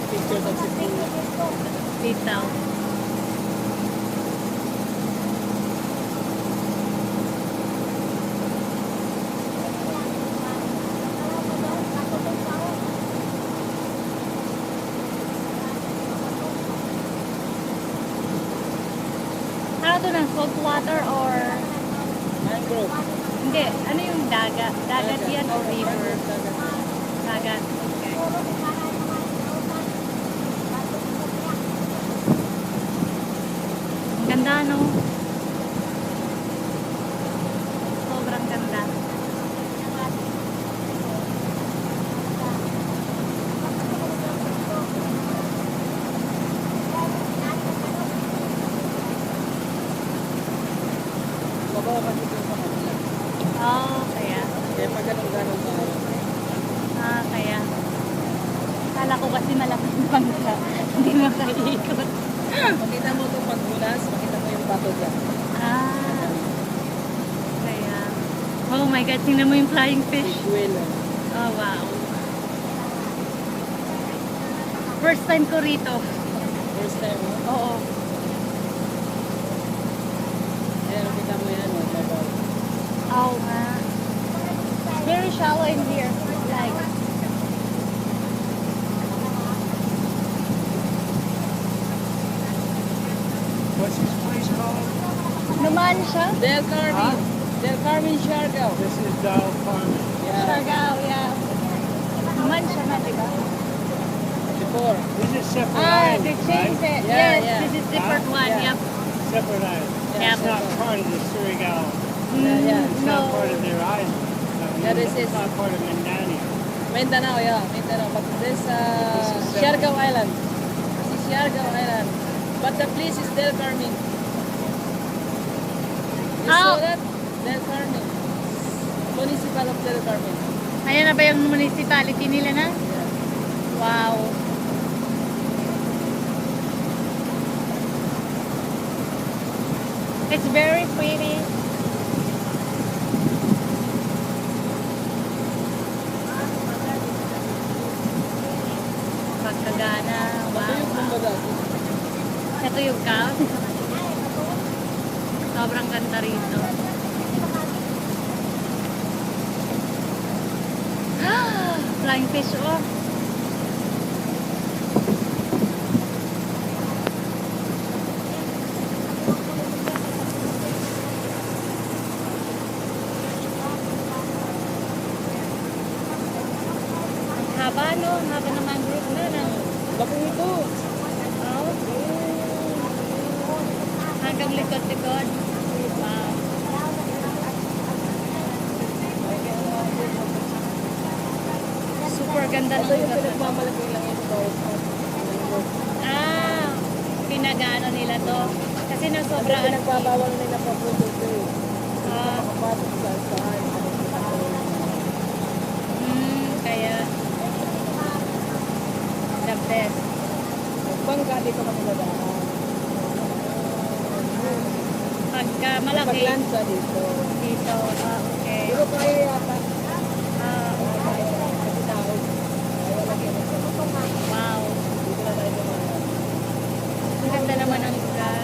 Pictures of Cebu. Sitaw. Ano to ng salt water or Mangrove. hindi? Ano yung dagat? Dagat yan o river? Dagat. Okay. Ang ganda, no? Sobrang ganda. Mabawa kasi ito sa kanila. Oh, kaya. Kaya pag ganun-ganun tayo. Kaya. Kala ko kasi malaking bangka. Hindi makaikot. Makita mo itong pagbulas, makita mo yung bato dyan. Kaya. Oh my God, tingnan mo yung flying fish. Iguel. Oh, wow. First time ko rito. First time mo. Oo. Ayan, makita mo yan. Mabaw. Oh, nga. It's very shallow in here. Like, What's this place called? naman siya. Del Carmen. Del Carmen Siargao. This is Dow Farming. Yeah. Siargao, yeah. Naman siya na, diba? Before. This is separate Ah, island, they changed right? it. Yeah, Yes, yeah. this is different one. Yeah. Yep. Separate island. Yeah, It's not separate. part of the Surigao. Yeah. It's No. not part of their island. Yeah, this It's is- not part of Mindani. Mindanao, yeah. Mindanao. But this This is Siargao Island. This is Siargao Island. But the place is Del Carmen. You saw Oh. that? Del Carmen. Municipal of Del Carmen. Ayan na ba yung municipality nila na? Wow. It's very pretty. Pagkagana. Ito Wow. yung kumbaga. Ito yung cow. Sobrang ganda rito. Flying fish, oh. Ang haba, no? Ang haba ng mangrove na, no? Laki ito. Oh. Hanggang likod-likod. Wow. Super ganda ng Ito yung lugar na to. pinagmamalaki lang ito. Ah, pinagaano nila to. Kasi Ito nasobraan. pinagbabawal nila pa po ito. Ah, Makapasok sa saan. kaya the best. Bangka dito kami nadaan. Pagka malaki Paglansa dito. dito, okay. Pero kaya yata. Ah, Kasi tao. Ayaw lagi na sa wow. dito na tayo dumaan. Ang ganda naman ang lugar.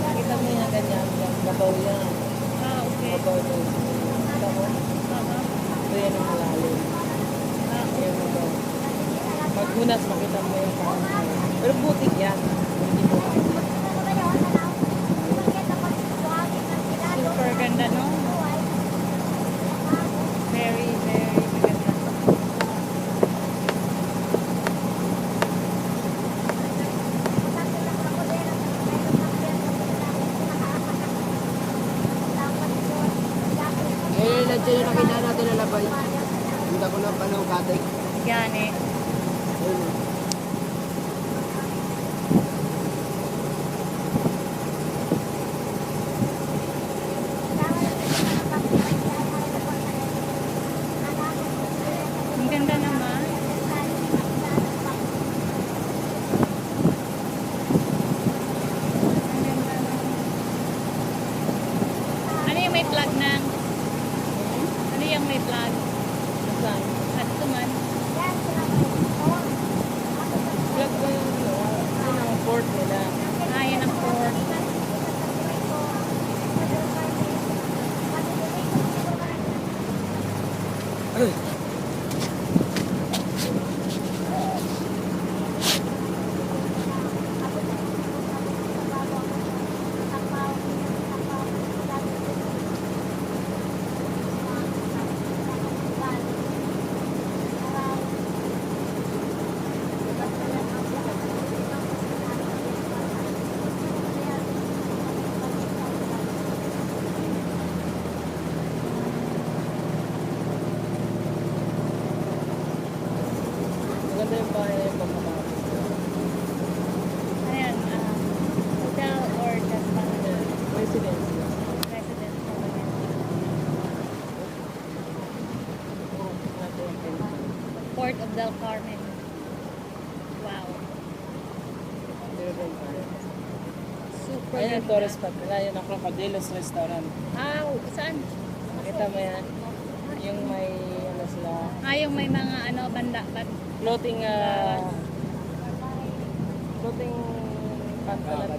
Nakita mo yan ganyan. Gabaw yan. Ah, okay. Gabaw yan. Kita mo? Ito yan yung malalim. Ayan mo daw. Maghunas, makita mo yung parang. Pero butik yan. Hindi mo makita. Super ganda, no? Very, very maganda. Eh, nandiyan yung nakita natin na labay. Hindi ko na panong katay. Yan eh. Ang ganda naman. lang may flag. Saan? At tuman. Flag ba yung yun ang port nila? Ayan ang port. Maganda yung bahay na yung pagkakapit. Ayan, hotel or just Residence. residence. Port of Del Carmen. Wow. Super Ayan ang ganda. tourist spot nila. Yan ang Crocodilos Restaurant. Ah, saan? Nakita mo yan? Yung may ano sila. Yung may mga banda. Floating floating pantala.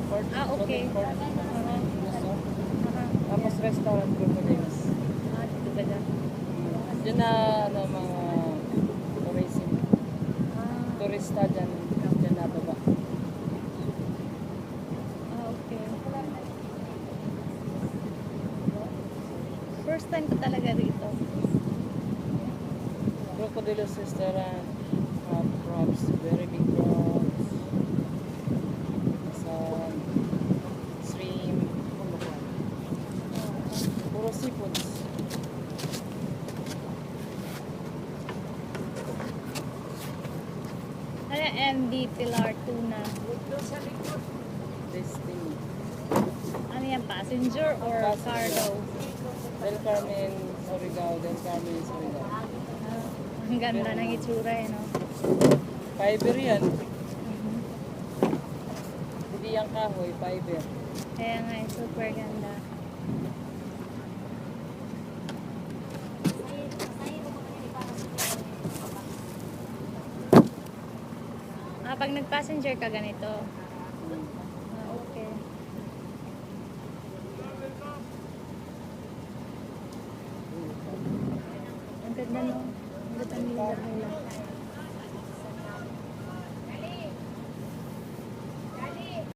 Port. Okay. Floating port. Uh-huh. Gusto. Uh-huh. Tapos restaurant Crocodilos. Dito ba dyan? Diyan na ano, mga tourism. Turista dyan. Dyan na baba. Okay. First time ko talaga dito. Crocodilos Restaurant. Prawns. Very big prawns. Some shrimp. Puro seafoods. MD Pilar Tuna. Destiny. Ano yan? Passenger or cargo? Del Carmen, Surigao. Del Carmen, Surigao. Ang ganda ng itsura no? Fiber yan. Hindi yung kahoy, fiber. Kaya nga, super ganda. Pag nag-passenger ka ganito. Okay. Ang ganda no? Ang ganda ng lugar nila.